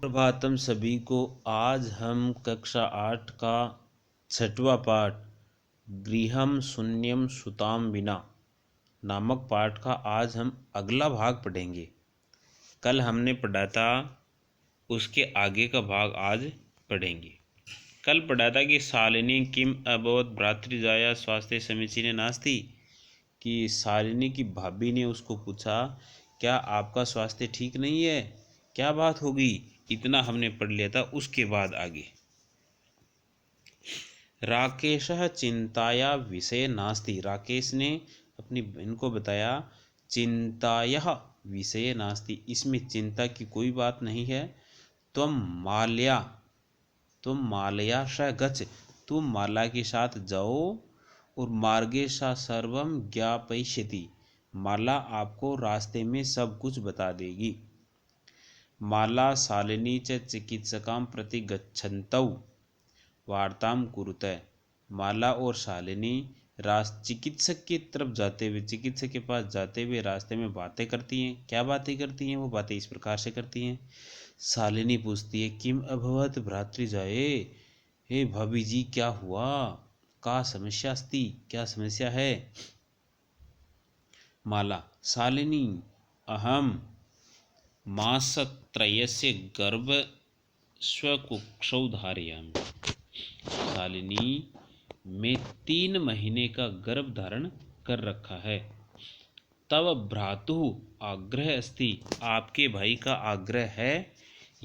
प्रभातम सभी को। आज हम कक्षा 8 का 6वां पाठ गृहम शून्यम सुताम विना नामक पाठ का आज हम अगला भाग पढ़ेंगे। कल हमने पढ़ा था, उसके आगे का भाग आज पढ़ेंगे। कल पढ़ा था कि शालिनी किम अभवत भ्रातृजाया स्वास्थ्य समीचीने नास्ति, कि शालिनी की भाभी ने उसको पूछा, क्या आपका स्वास्थ्य ठीक नहीं है, क्या बात होगी। इतना हमने पढ़ लिया था। उसके बाद आगे राकेशः चिंताया विषय नास्ति, राकेश ने अपनी बहन को बताया चिंताया विषय नास्ति, इसमें चिंता की कोई बात नहीं है। तुम मालया स गच्छ, तुम माला के साथ जाओ और मार्गे सा सर्वम ज्ञापयिष्यति, माला आपको रास्ते में सब कुछ बता देगी। माला शालिनी च चिकित्सकां प्रति गच्छन्तौ वार्तां कुरुते, माला और शालिनी चिकित्सक की तरफ जाते हुए, चिकित्सक के पास जाते हुए रास्ते में बातें करती हैं। क्या बातें करती हैं? वो बातें इस प्रकार से करती हैं। शालिनी पूछती है, किम अभवत भ्रातृजाये, हे भाभी जी क्या हुआ, का समस्या अस्ति, क्या समस्या है। माला शालिनी अहम मासत्रयस्य गर्भस्वकुक्षौ धारयामि, शालिनी मैं 3 महीने का गर्भ धारण कर रखा है। तव भ्रातुः आग्रह अस्ति, आपके भाई का आग्रह है,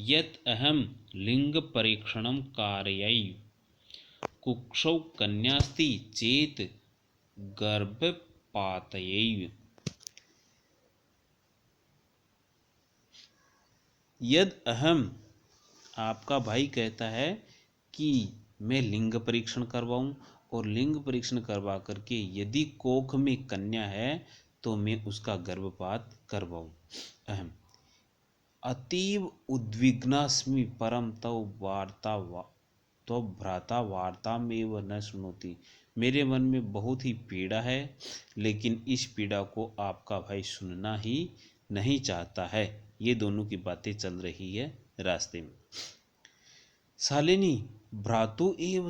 यत् अहम लिंग परीक्षणं कारयै, कुक्षौ कन्यास्ति चेत गर्भपातयै। यद अहम, आपका भाई कहता है कि मैं लिंग परीक्षण करवाऊं, और लिंग परीक्षण करवा करके यदि कोख में कन्या है तो मैं उसका गर्भपात करवाऊं। अहम अतीव उद्विग्नास्मि परम तव भ्राता वार्तामेव न सुनोति, मेरे मन में बहुत ही पीड़ा है, लेकिन इस पीड़ा को आपका भाई सुनना ही नहीं चाहता है। ये दोनों की बातें चल रही है रास्ते में। शालिनी भ्रातु एव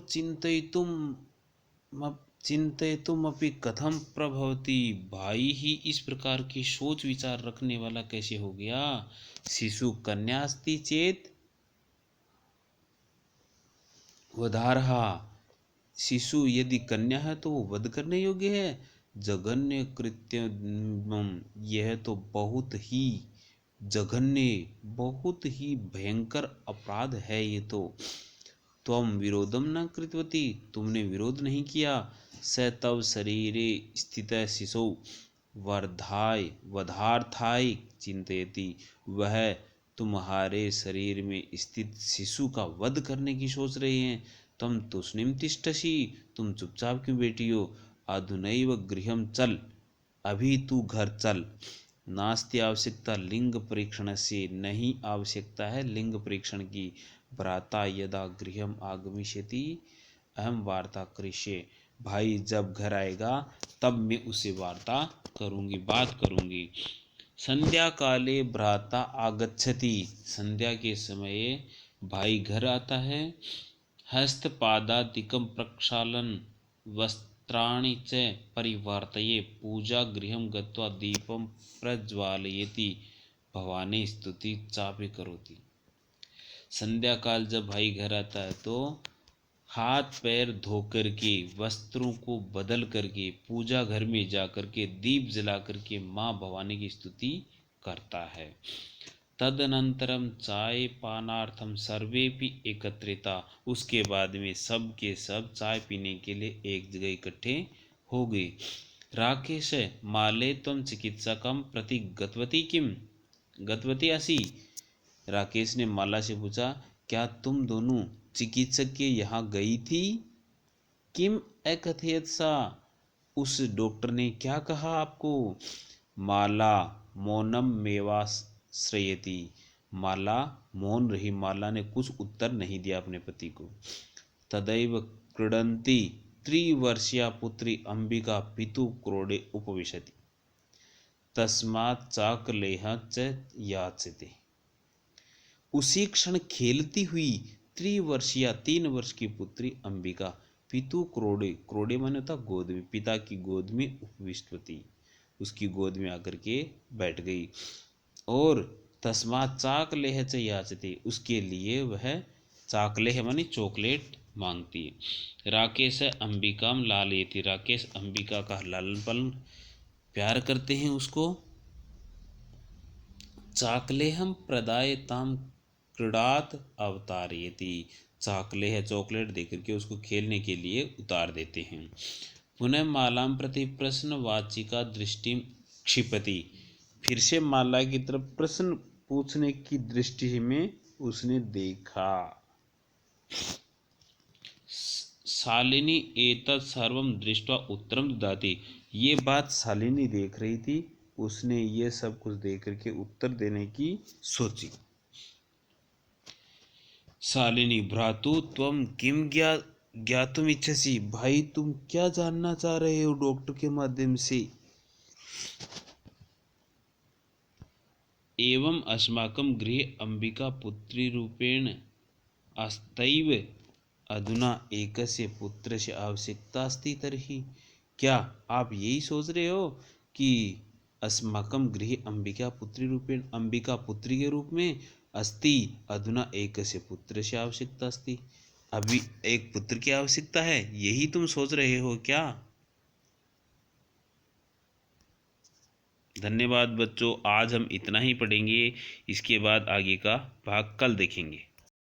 चिंतयितुमपि कथम प्रभवति, भाई ही इस प्रकार की सोच विचार रखने वाला कैसे हो गया। शिशु कन्यास्ति चेत वधारहा, शिशु यदि कन्या है तो वो वध करने योग्य है। जघन्य कृत्य, यह तो बहुत ही जघन्य, बहुत ही भयंकर अपराध है ये तो। त्वं विरोधम न कृतवती, तुमने विरोध नहीं किया। स तव शरीरे स्थितः शिशौ वधार्थाय चिंतयति, वह तुम्हारे शरीर में स्थित शिशु का वध करने की सोच रहे हैं। तुम तुष्णिम तिष्ठसि, तुम चुपचाप क्यों बैठी हो। अधुनैव गृहं चल, अभी तू घर चल। नास्ति आवश्यकता लिंग परीक्षण से, नहीं आवश्यकता है लिंग परीक्षण की। भ्राता यदा गृहम आगमिष्यति अहम वार्ता करिष्ये, भाई जब घर आएगा तब मैं उससे वार्ता करूंगी, बात करूंगी। संध्या काले भ्राता आगच्छति, संध्या के समय भाई घर आता है। हस्तपादादिकं प्रक्षालन वस्त्राणि च परिवर्तये, पूजा गृहं गत्वा दीपं प्रज्वालयति, भवानी स्तुति चापि करोति। संध्या काल जब भाई घर आता है तो हाथ पैर धो करके, वस्त्रों को बदल करके, पूजा घर में जा करके, दीप जला करके माँ भवानी की स्तुति करता है। तदनंतरम चाय पानार्थम सर्वेपि एकत्रिता, उसके बाद में सब के सब चाय पीने के लिए एक जगह इकट्ठे हो गए। राकेश माले त्वं चिकित्सकं प्रति गतवती किम, गतवती असि, राकेश ने माला से पूछा, क्या तुम दोनों चिकित्सक के यहाँ गई थी। किम अकथयत सा, उस डॉक्टर ने क्या कहा आपको। माला मौनम मेवाश्रयति, माला मौन रही, माला ने कुछ उत्तर नहीं दिया अपने पति को। तदैव क्रीडन्ती त्रिवर्षीया पुत्री अंबिका पितु क्रोडे उपविशति, तस्मात् चाकलेह च याचते, उसी क्षण खेलती हुई त्रिवर्षीय 3 वर्ष की पुत्री अंबिका पितु क्रोड़े, क्रोड़े माने था गोद में, पिता की गोद में उपविष्टवती, उसकी गोद में आकर के बैठ गई। और तस्मात् चाकलेह च याचते, उसके लिए वह चाकलेह माने चॉकलेट मांगती है। राकेश अंबिकाम लालयति, राकेश अंबिका का लालन पालन प्यार करते हैं उसको। चाकलेहम प्रदायताम क्रीड़ात अवतारयति, चाकलेह चॉकलेट देकर के उसको खेलने के लिए उतार देते हैं। पुनः मालाम प्रति प्रश्नवाचिका दृष्टि क्षिपति, फिर से माला की तरफ प्रश्न पूछने की दृष्टि में उसने देखा। शालिनी एतत् सर्वं दृष्ट्वा उत्तरम ददाति, ये बात शालिनी देख रही थी, उसने ये सब कुछ देख करके उत्तर देने की सोची। शालिनी भ्रातु त्वं किम ज्ञातुम इच्छसि, भाई तुम क्या जानना चाह रहे हो डॉक्टर के माध्यम से। एवं अस्माकं गृहे अंबिका पुत्री रूपेण अस्तैव अधुना एकस्य पुत्रस्य आवश्यकता अस्ति तर्हि, क्या आप यही सोच रहे हो कि अस्माकं गृहे अंबिका पुत्री रूपेण, अंबिका पुत्री के रूप में अस्ति अधुना एकस्य पुत्रस्य आवश्यकता अस्ति, अभी एक पुत्र की आवश्यकता है, यही तुम सोच रहे हो क्या। धन्यवाद बच्चों, आज हम इतना ही पढ़ेंगे, इसके बाद आगे का भाग कल देखेंगे।